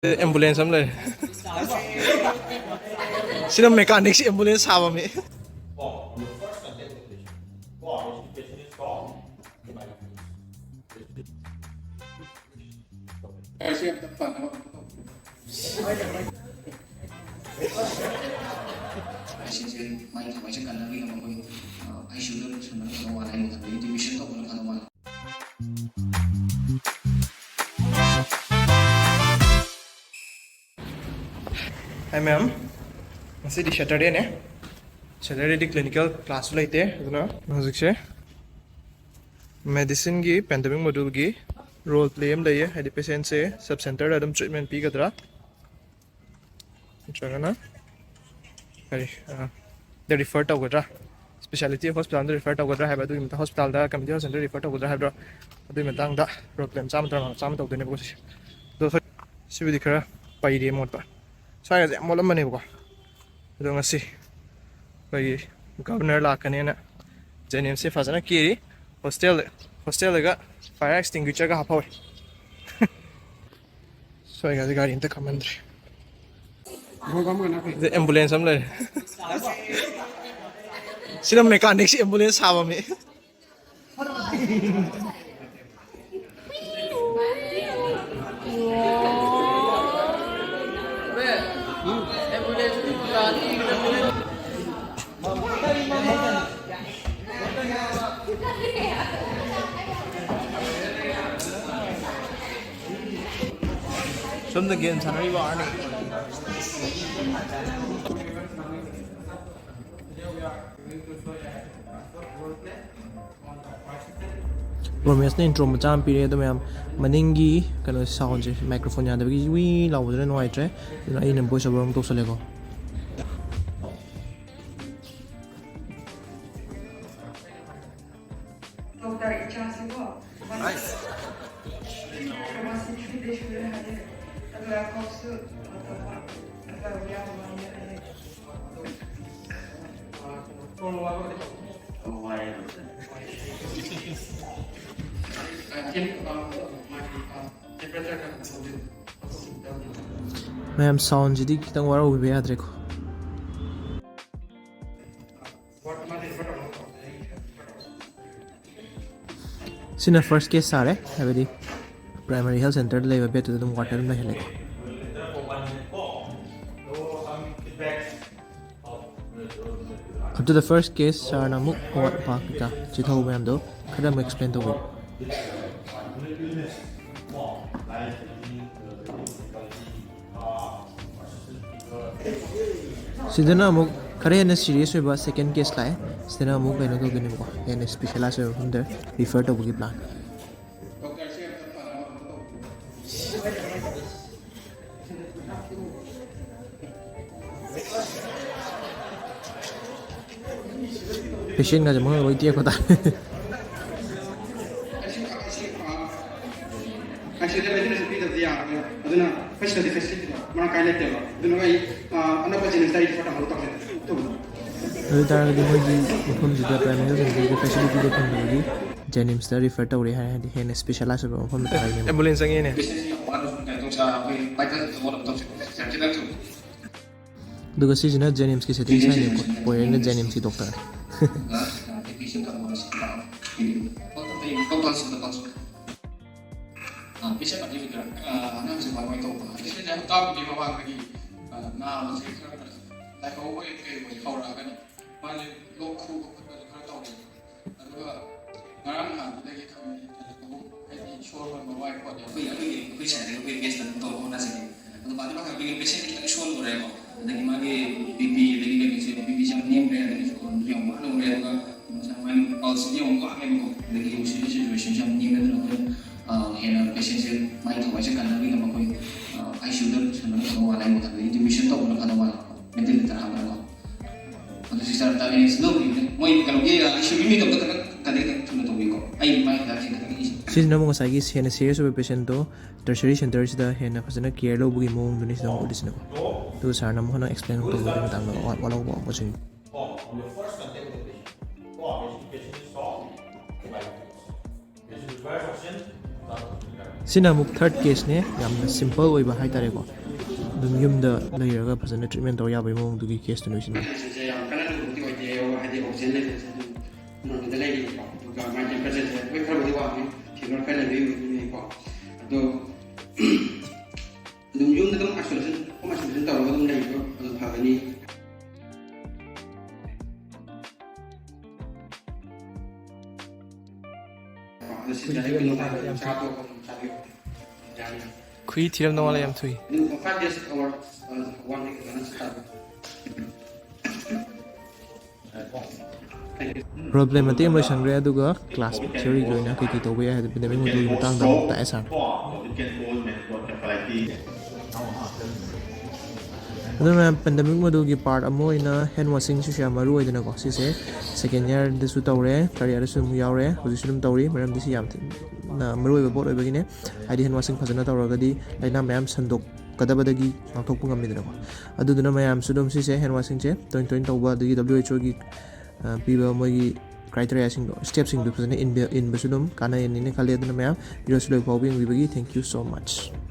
ambulance am le sina mechanics ambulance haba mi Hi ma'am, this is Saturday ne. Saturday di clinical class laite aduna hojikse medicine gi pandemic module gi role play am laye hadi patient se sub center adam treatment pi gadra chagana kari the refer to gadra specialty hospital and refer to gadra haba du imta hospital da community center refer to gadra habra adu matang da problem cham to dene bosi do sibidi khara pai re mot ba sai ga mo lam mane ko do ngasi pai governor la kanena JNIMS se fazana kiri hostel ga fire extinguisher ga hapawe so ga gari inte kamandre the ambulance am le sina mechanics ambulance haba mi Some the games are very hard. Romance ne intro macam period tu macam meninggi kalau sound je microphone yang ada bagi wii lawa tu no aitre, ini nampak sebelum tu selego. Ma'am, sound jadi kita ngawar ubi ya Dreko. Sina first case sare, habedi primary health center le babe tu dum water na hele. Up to the first case sar na muk what pa kita chithau ma'am do kada mo explain to we. Sidana muk kare na serious ba second case la sidana muk kaino to gini ko and specialized from there refer to bugi plan patient ga jamo wait ko ta JNIMS da refer to hen specialized from ambulance angin duga si jina JNIMS ki setting sai ne ko ne JNIMS ki doctor Sino mo ngasagi hen serious patient to tertiary center sida hen phasana care lo bugi mong duni sida ko disna to sar na mo na explain ko to matang wala ko ko sin on the first contact with the patient patient is solved by this is the first option ꯁꯤꯅ ꯑꯃꯨꯛ third ꯀꯦꯁꯅꯦ ꯌꯥꯝꯅ simple ꯑꯣꯏꯕ ꯍꯥꯏꯇꯥꯔꯦꯀꯣ ꯑꯗꯨꯝ ꯌꯨꯝꯗ ꯂꯩꯔꯒ ꯐꯖꯅ treatment ꯇꯧꯕ ꯌꯥꯕꯒꯤ ꯃꯑꯣꯡꯗꯨꯒꯤ ꯀꯦꯁꯇꯨꯅꯤ ꯁꯤꯅ ꯌꯥꯝ ꯀꯟꯅ ꯂꯨꯕꯗꯤ ꯑꯣꯏꯗꯦ ꯍꯥꯏꯗꯤ ꯑꯣꯛꯁꯤꯖꯦꯟ ꯂꯩꯕꯁꯦ ꯑꯗꯨꯝ ꯅꯣꯔꯃꯦꯜꯗ ꯂꯩꯔꯤꯀꯣ ꯑꯗꯨꯒ ꯃꯥꯒꯤ ꯇꯦꯝꯄꯔꯦꯆꯔꯁꯦ ꯑꯩꯈꯣꯏ ꯈꯔꯕꯨꯗꯤ ꯋꯥꯡꯉꯤ ꯐꯤꯚꯔ ꯈꯔ ꯂꯩꯕꯒꯤꯀꯣ ꯑꯗꯣ ꯑꯗꯨꯝ ꯌꯨꯝꯗ ꯑꯗꯨꯝ ꯑꯥꯏꯁꯣꯂꯦꯁꯟ ꯍꯣꯝ ꯑꯥꯏꯁꯣꯂꯦꯁꯟ ꯇꯧꯔꯒ ꯑꯗꯨꯝ ꯂꯩꯕ ꯑꯗꯨꯝ ꯐꯒꯅꯤ ꯈꯨꯏ ꯊꯤꯔꯝꯗꯧ ꯃꯥꯜꯂꯦ ꯌꯥꯝ ꯊꯨꯏ ꯔꯣꯜ ꯃꯇꯦꯛ ꯑꯃ ꯂꯣꯏꯁꯟꯈ꯭ꯔꯦ ꯑꯗꯨꯒ ꯀ꯭ꯂꯥꯁ ꯊꯤꯑꯣꯔꯤꯒꯤ ꯑꯣꯏꯅ ꯀꯩ ꯇꯧꯕ ꯌꯥꯏ ꯍꯥꯏꯕ ꯄꯦꯟꯗꯦꯃꯤꯛ ꯃꯣꯗꯨꯜꯒꯤ ꯃꯇꯥꯡꯗ ꯑꯃꯨꯛ ꯇꯥꯛꯑꯦ ꯁꯥꯔ ꯑꯗꯨ ꯃꯌꯥꯝ ꯄꯦꯟꯗꯦꯃꯤꯛ ꯃꯣꯗꯨꯜꯒꯤ ꯄꯥꯔꯠ ꯑꯃ ꯑꯣꯏꯅ ꯍꯦꯟ ꯋꯥꯁꯤꯡꯁꯤꯁꯨ ꯌꯥꯝ ꯃꯔꯨ ꯑꯣꯏꯗꯅꯀꯣ ꯁꯤꯁꯦ ꯁꯦꯀꯦꯟ ꯏꯌꯥꯔꯗꯁꯨ ꯇꯧꯔꯦ ꯊꯥꯔꯠ ꯏꯌꯥꯔꯗꯁꯨ ꯑꯗꯨꯝ ꯌꯥꯎꯔꯦ ꯍꯧꯖꯤꯛꯁꯨ ꯑꯗꯨꯝ ꯇꯧꯔꯤ ꯃꯔꯝꯗꯤ ꯁꯤ ꯌꯥꯝ ꯊꯤꯅ ꯃꯔꯨ ꯑꯣꯏꯕ ꯄꯣꯠ ꯑꯣꯏꯕꯒꯤꯅꯦ ꯍꯥꯏꯗꯤ ꯍꯦꯟ ꯋꯥꯁꯤꯡ ꯐꯖꯅ ꯇꯧꯔꯒꯗꯤ ꯂꯥꯏꯅꯥ ꯃꯌꯥꯝ ꯁꯟꯗꯣꯛꯀꯗꯕꯗꯒꯤ ꯉꯥꯛꯊꯣꯛꯄ ꯉꯝꯃꯤꯗꯅꯀꯣ ꯑꯗꯨꯗꯨꯅ ꯃꯌꯥꯝꯁꯨ ꯑꯗꯨꯝ ꯁꯤꯁꯦ ꯍꯦꯟ ꯋꯥꯁꯤꯡꯁꯦ ꯇꯣꯏꯅ ꯇꯣꯏꯅ ꯇꯧꯕ ꯑꯗꯒꯤ WHOꯒꯤ ꯄꯤꯕ ꯃꯣꯏꯒꯤ ꯀ꯭ꯔꯥꯏꯇꯦꯔꯤꯌꯥꯁꯤꯡꯗꯣ ꯁ꯭ꯇꯦꯞꯁꯤꯡꯗꯣ ꯐꯖꯅ ꯏꯟꯕꯁꯨ ꯑꯗꯨꯝ ꯀꯥꯟꯅꯩꯅ ꯈꯜꯂꯦ ꯑꯗꯨꯅ ꯃꯌꯥꯝ ꯚꯤꯗꯤꯑꯣꯁꯤ ꯂꯣꯏ ꯐꯥꯎꯕ ꯌꯦꯡꯕꯤꯕꯒꯤ ꯊꯦꯡꯛ ꯌꯨ ꯁꯣ ꯃꯆ